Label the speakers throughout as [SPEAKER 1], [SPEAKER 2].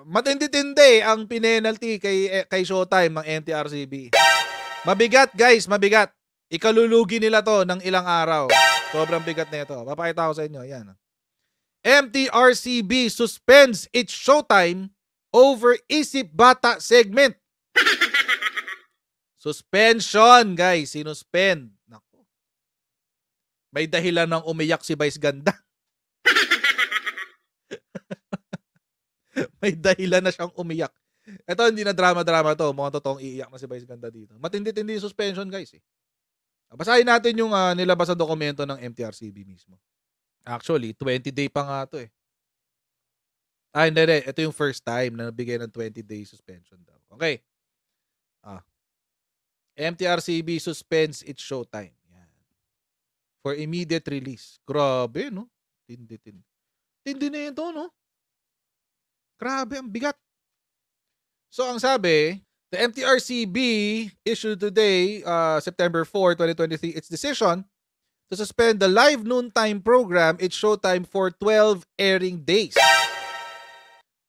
[SPEAKER 1] matindi-tindi ang pinenalty kay Showtime ng MTRCB. Mabigat guys, mabigat. Ikalulugi nila to ng ilang araw. Sobrang bigat na ito. Papakita ko sa inyo. Yan. MTRCB suspends its Showtime over Isip Bata segment. Suspension, guys. Sinuspend. Naku. May dahilan ng umiyak si Vice Ganda. May dahilan na siyang umiyak. Ito, hindi na drama-drama to. Mukhang totoong iiyak na si Vice Ganda dito. Matindi-tindi yung suspension, guys. Basahin natin yung nilabas na dokumento ng MTRCB mismo. Actually, 20-day pa nga to eh. Hindi. Ito yung first time na nabigay ng 20-day suspension daw. Okay. MTRCB suspends its Showtime. Yan. For immediate release. Grabe, no? Tindi na ito, no? Grabe, ang bigat. So, ang sabi, the MTRCB issued today, September 4, 2023, its decision to suspend the live noontime program, its Showtime, for 12 airing days.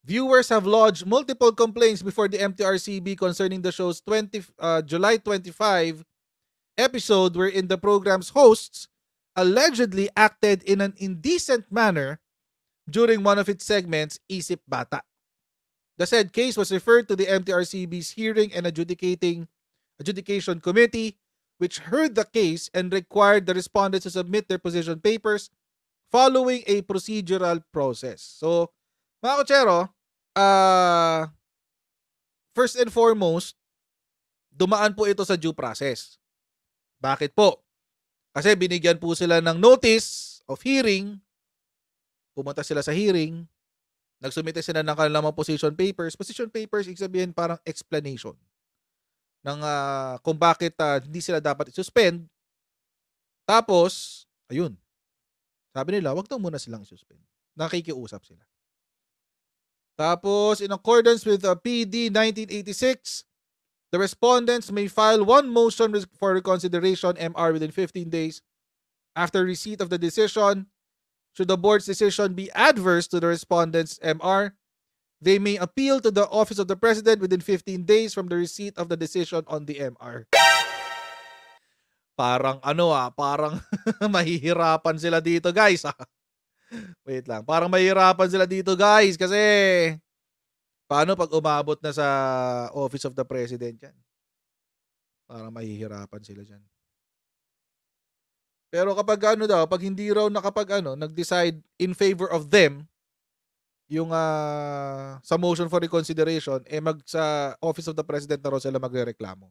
[SPEAKER 1] Viewers have lodged multiple complaints before the MTRCB concerning the show's July 25 episode wherein the program's hosts allegedly acted in an indecent manner during one of its segments, Isip Bata. The said case was referred to the MTRCB's Hearing and Adjudication Committee, which heard the case and required the respondents to submit their position papers following a procedural process. So, mga kotsero, first and foremost, dumaan po ito sa due process. Bakit po? Kasi binigyan po sila ng notice of hearing, pumunta sila sa hearing, nagsumite sila ng kanilang mga position papers. Position papers, ibig sabihin parang explanation ng kung bakit hindi sila dapat i-suspend. Tapos, ayun, sabi nila, wag daw muna silang i-suspend. Nakikiusap sila. Tapos, in accordance with PD 1986, the respondents may file one motion for reconsideration, MR, within 15 days after receipt of the decision. Should the board's decision be adverse to the respondents' MR, they may appeal to the Office of the President within 15 days from the receipt of the decision on the MR. Parang parang mahihirapan sila dito, guys. Wait lang. Parang mahihirapan sila dito, guys, kasi paano pag umabot na sa Office of the President yan? Parang mahihirapan sila dyan. Pero kapag pag hindi raw nag-decide in favor of them, yung sa motion for reconsideration, sa Office of the President na raw sila magrereklamo.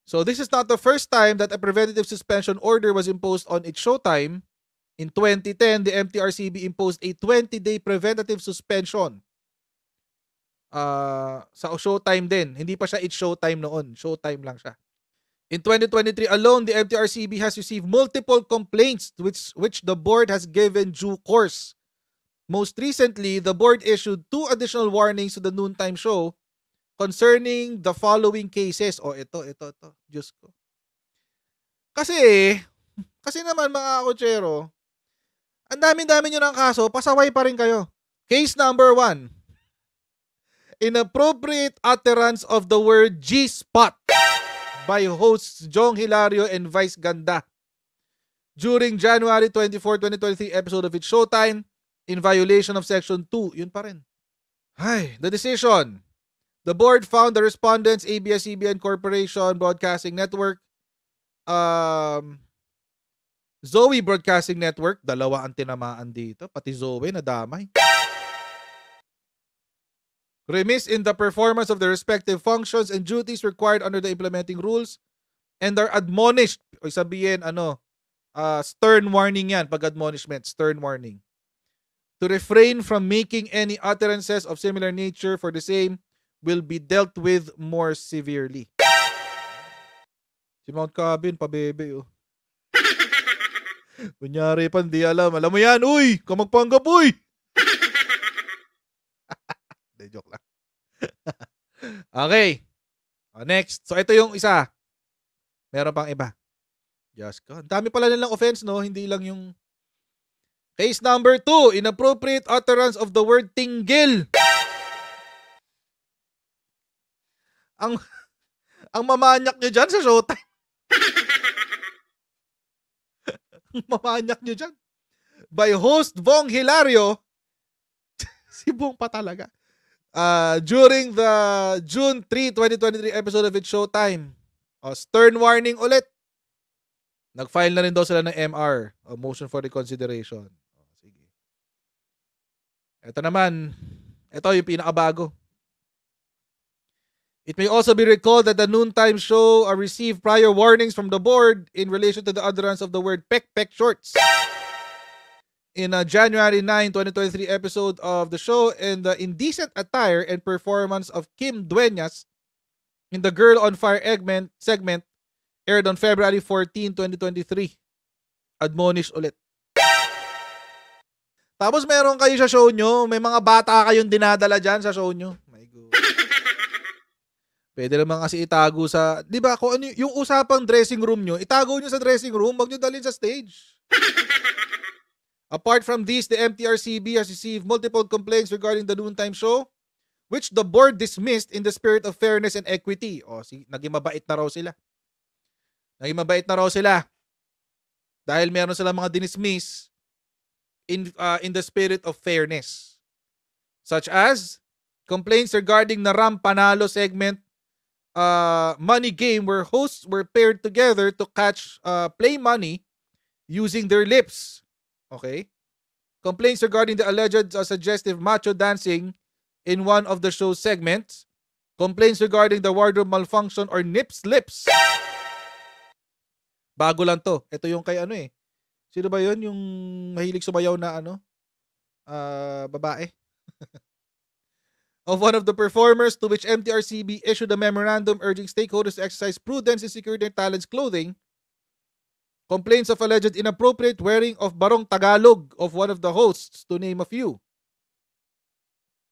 [SPEAKER 1] So this is not the first time that a preventative suspension order was imposed on its Showtime. In 2010, the MTRCB imposed a 20-day preventative suspension sa Showtime din. Hindi pa siya its Showtime noon. Showtime lang siya. In 2023 alone, the MTRCB has received multiple complaints which the board has given due course. Most recently, the board issued 2 additional warnings to the noontime show concerning the following cases. Ito. Diyos ko. Kasi naman mga kotsero, ang dami-dami nyo ng kaso, pasaway pa rin kayo. Case number 1. Inappropriate utterance of the word G-spot by hosts Jong Hilario and Vice Ganda during January 24, 2023 episode of its Showtime in violation of Section 2. Yun pa rin. The decision. The board found the respondents, ABS-CBN Corporation Broadcasting Network, Zoe Broadcasting Network, dalawa ang tinamaan dito, pati Zoe nadamay. Remiss in the performance of the respective functions and duties required under the implementing rules and are admonished, o sabihin stern warning yan pag admonishment, stern warning, to refrain from making any utterances of similar nature, for the same will be dealt with more severely. Si Mount Cabin, pabebe. Kunyari pa, hindi alam. Alam mo yan, uy! Kamagpanggap, uy! De, joke lang. Okay. Next. So, ito yung isa. Meron pang iba. Diyos ko. Ang dami pala nilang offense, no? Hindi lang yung Case number 2, inappropriate utterance of the word tinggil. Ang ang mamanyak nyo dyan sa Showtime. Ang mamanyak nyo dyan. By host Bong Hilario. Si Bong pa talaga. During the June 3, 2023 episode of It's Showtime. Stern warning ulit. Nag-file na rin daw sila ng MR, motion for reconsideration. Sige. Ito naman. Ito yung pinakabago. It may also be recalled that the noontime show received prior warnings from the board in relation to the utterance of the word pek-pek shorts. In a January 9, 2023 episode of the show, and the indecent attire and performance of Kim Dueñas in the Girl on Fire segment aired on February 14, 2023. Admonish ulit. Tapos meron kayo sa show nyo, may mga bata kayong dinadala dyan sa show nyo. My God. Pwede naman kasi itago sa, di ba, kung ano yung usapang dressing room nyo, itago nyo sa dressing room, wag nyo dalhin sa stage. Apart from this, the MTRCB has received multiple complaints regarding the noontime show, which the board dismissed in the spirit of fairness and equity. Naging mabait na raw sila. Dahil meron silang mga dinismiss in the spirit of fairness. Such as complaints regarding the Ram Panalo segment money game where hosts were paired together to catch play money using their lips. Okay? Complaints regarding the alleged suggestive macho dancing in one of the show's segments. Complaints regarding the wardrobe malfunction or nips lips. Bago lang to. Ito yung kay Sino ba yun? Yung mahilig sumayaw na babae. Of one of the performers, to which MTRCB issued a memorandum urging stakeholders to exercise prudence in securing their talent's clothing. Complaints of alleged inappropriate wearing of barong Tagalog of one of the hosts, to name a few.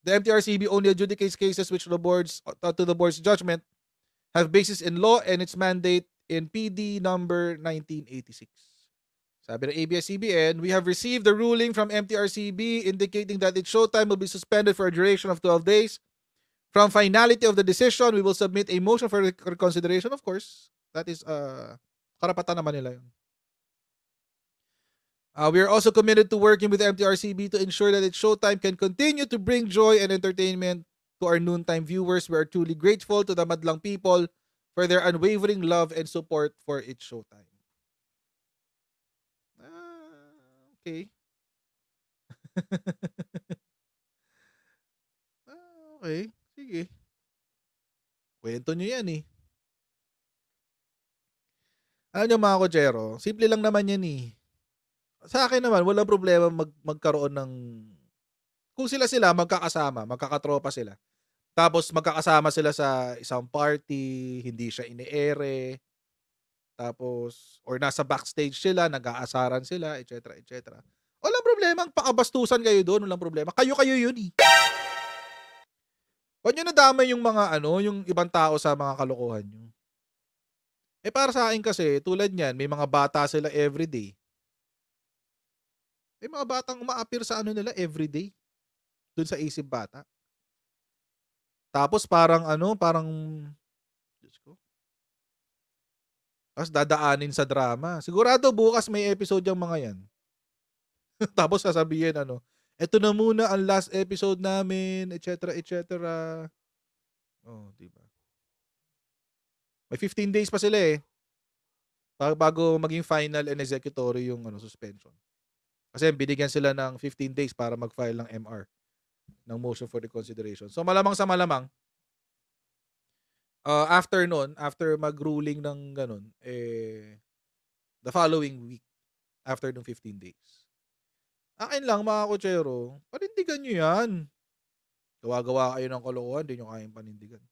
[SPEAKER 1] The MTRCB only adjudicates cases which the board's judgment have basis in law and its mandate in PD number 1986. Sabi ng ABS-CBN, we have received the ruling from MTRCB indicating that its showtime will be suspended for a duration of 12 days. From finality of the decision, we will submit a motion for reconsideration. Of course, that is karapatan naman nila yun. We are also committed to working with MTRCB to ensure that its showtime can continue to bring joy and entertainment to our noontime viewers. We are truly grateful to the Madlang people for their unwavering love and support for its showtime. Okay. Okay. Sige. Kwento nyo yan eh. Alam nyo mga kochero, simple lang naman yan eh. Sa akin naman, walang problema magkaroon ng... Kung sila magkakasama, magkakatropa sila. Tapos magkakasama sila sa isang party, hindi siya ine-ere. Tapos, or nasa backstage sila, nag-aasaran sila, etc. etc. Walang problema, pakabastusan kayo doon, walang problema. Kayo yun eh. Huwag nyo nadamay yung mga yung ibang tao sa mga kalokohan nyo. Para sa akin kasi, tulad niyan, may mga bata sila everyday. May mga batang umaapir sa nila everyday. Doon sa isip bata. Tapos parang Diyos ko. Tapos dadaanin sa drama. Sigurado bukas may episode yung mga yan. Tapos sasabihin eto na muna ang last episode namin, etc. etc. Diba? May 15 days pa sila eh. Bago maging final and executory yung suspension. Kasi binigyan sila ng 15 days para mag-file ng MR, ng motion for reconsideration. So malamang sa malamang, after mag-ruling ng ganun, the following week, after ng 15 days. Akin lang mga kochero, panindigan nyo yan. Gawa-gawa kayo ng kalokohan, hindi nyo kayang panindigan.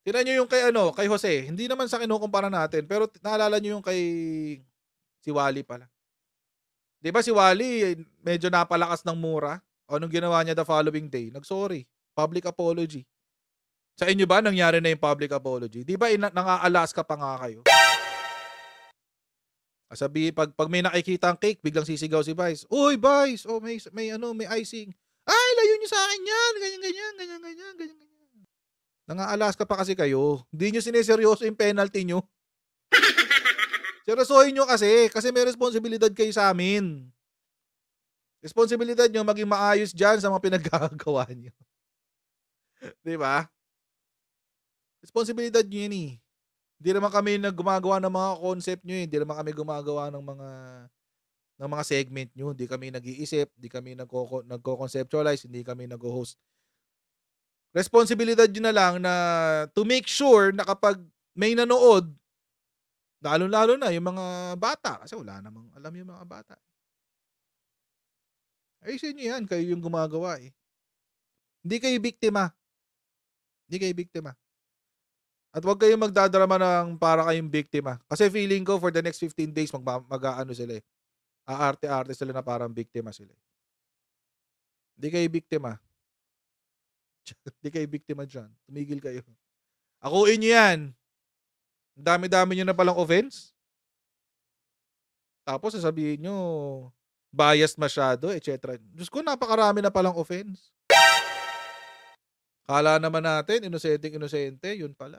[SPEAKER 1] Tingnan nyo yung kay Jose. Hindi naman sa kinukumpara natin, pero naalala nyo yung kay si Wally pala. Di ba si Wally, medyo napalakas ng mura? Anong ginawa niya the following day? Nag-sorry. Public apology. Sa inyo ba nangyari na yung public apology? Di ba nang-Alaska pa nga kayo? Sabi pag may nakikita ang cake, biglang sisigaw si Vice. Uy, Vice, oh, may icing. Ay, layo niyo sa akin yan. Ganyan. Nang-Alaska pa kasi kayo. Hindi niyo sineseryoso yung penalty niyo. Seryosohin niyo kasi may responsibilidad kayo sa amin. Responsibilidad niyo maging maayos diyan sa mga pinaggagawa niyo. 'Di ba? Responsibilidad niyo 'yan eh. Hindi naman kami gumagawa ng mga concept niyo eh. Hindi naman kami gumagawa ng mga segment niyo. Hindi kami nag-iisip, hindi kami nagko-conceptualize, hindi kami nag-host. Responsibilidad niyo na lang na to make sure na kapag may nanood, lalo-lalo na yung mga bata, kasi wala namang alam yung mga bata. Ayusin niyo yan, kayo yung gumagawa eh. Hindi kayo biktima. At huwag kayong magdadrama ng para kayong biktima. Kasi feeling ko for the next 15 days mag-aano sila eh. Aarte-arte sila na parang biktima sila. Hindi kayo biktima. Hindi kayo biktima dyan. Tumigil kayo. Akuin nyo yan. Ang dami-dami nyo na palang offense. Tapos sasabihin nyo, biased masyado, etc. Diyos ko, napakarami na palang offense. Kala naman natin, inosente, yun pala.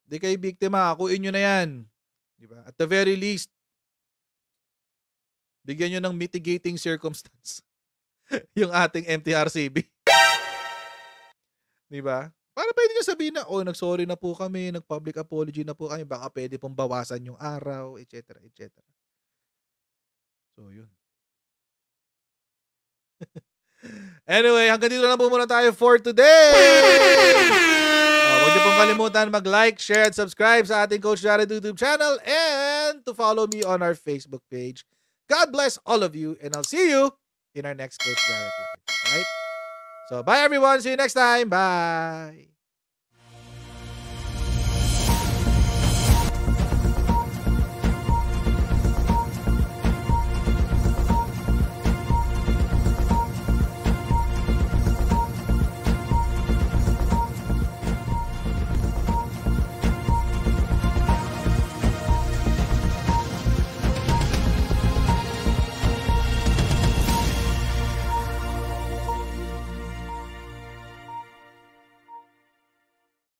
[SPEAKER 1] Hindi kayo biktima, akuin nyo na yan. Diba? At the very least, bigyan nyo ng mitigating circumstance yung ating MTRCB. Diba? Para pwede nyo sabihin na, nag-sorry na po kami, nag-public apology na po kami, baka pwede pong bawasan yung araw, etc. So, yun. Anyway, hanggang dito na po muna tayo for today. Huwag niyo pong kalimutan mag-like, share, at subscribe sa ating Coach Jared YouTube channel and to follow me on our Facebook page. God bless all of you and I'll see you in our next Coach Jared live. Alright? So, bye everyone. See you next time. Bye.